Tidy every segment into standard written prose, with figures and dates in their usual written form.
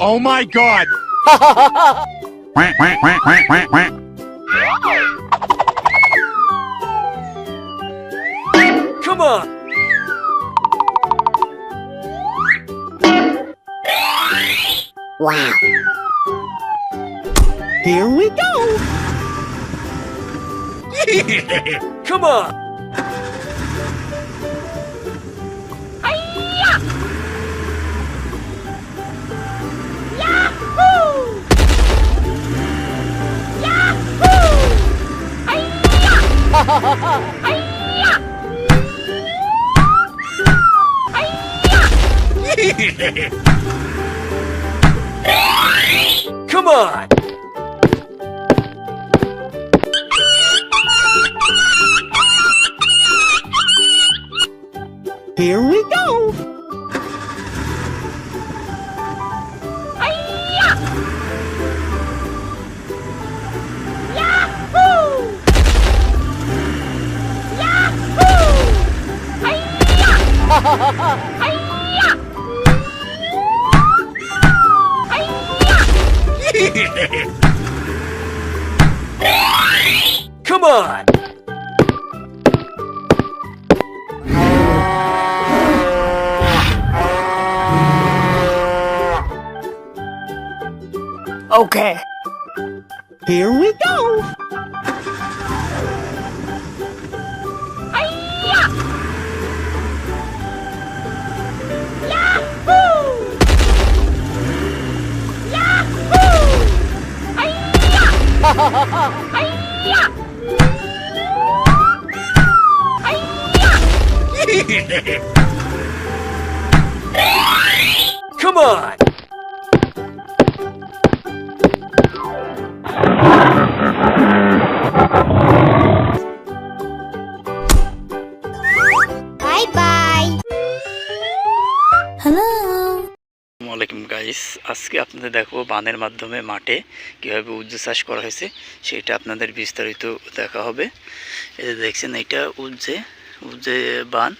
Oh my god! Quack, quack, quack, quack, quack, quack. Come on! Wow. Here we go! Come on! Come on! Here we go! Come on! Okay. Here we go! Come on! Bye bye. Hello. আসসালামাইকুম guys, আজকে আপনাদের দেখাবো বানের মাধ্যমে মাঠে কীভাবে উজ্জে চাষ করা হয়েছে সেটা আপনাদের বিস্তারিত দেখা হবে। এই যে দেখছেন, এটা উজ্জে বান,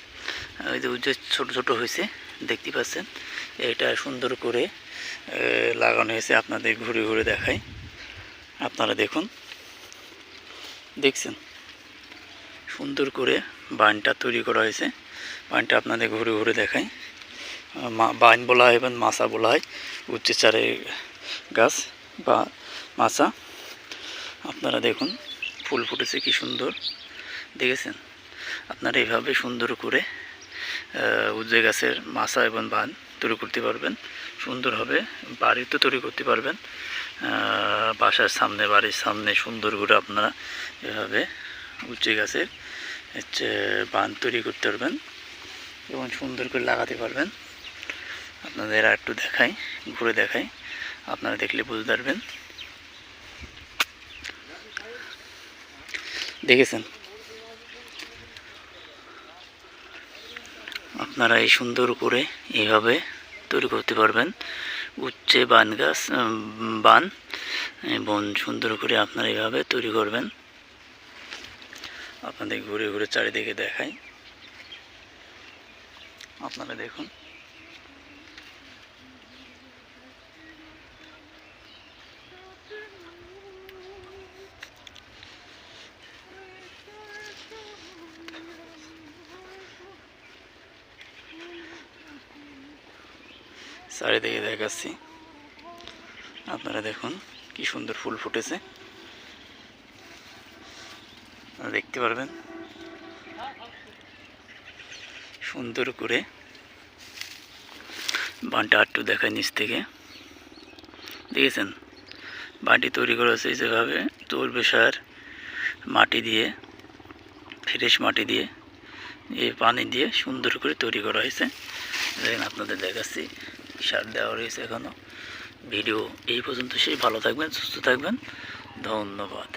ওই যে উজ্জে ছোটো ছোটো হয়েছে দেখতে পাচ্ছেন। এটা সুন্দর করে লাগানো হয়েছে, আপনাদের ঘুরে ঘুরে দেখাই। আপনারা দেখছেন সুন্দর করে বানটা তৈরি করা হয়েছে। বানটা আপনাদের ঘুরে ঘুরে দেখাই। বাইন বলা হয় এবং মাছা বলা হয়, উচ্চে চারের গাছ বা মাছা। আপনারা দেখুন ফুল ফুটেছে কি সুন্দর, দেখেছেন? আপনারা এইভাবে সুন্দর করে উজ্জে গাছের মাছা এবং বান তৈরি করতে পারবেন, সুন্দর হবে। বাড়িতে তৈরি করতে পারবেন, বাসার সামনে, বাড়ির সামনে সুন্দর করে আপনারা এভাবে উজ্জে গাছের বান তৈরি করতে পারবেন এবং সুন্দর করে লাগাতে পারবেন। আপনাদের আর একটু দেখাই, ঘুরে দেখাই, আপনারা দেখলে বুঝতে পারবেন। দেখেছেন? আপনারা এই সুন্দর করে এইভাবে তৈরি করতে পারবেন উচ্চে বান এবং সুন্দর করে আপনারা এইভাবে তৈরি করবেন। আপনাদের ঘুরে ঘুরে চারিদিকে দেখাই, আপনারা দেখুন। চারিদিকে দেখাচ্ছি, আপনারা দেখুন কি সুন্দর ফুল ফুটেছে, দেখতে পারবেন। সুন্দর করে বানটা একটু দেখায় নিচ থেকে, দেখেছেন? বানটি তৈরি করা হয়েছে যেভাবে জৈব সার মাটি দিয়ে, ফ্রেশ মাটি দিয়ে, এই পানি দিয়ে সুন্দর করে তৈরি করা হয়েছে। দেখেন, আপনাদের দেখাচ্ছি, সার দেওয়া রয়েছে এখনও। ভিডিও এই পর্যন্ত, সেই ভালো থাকবেন, সুস্থ থাকবেন, ধন্যবাদ।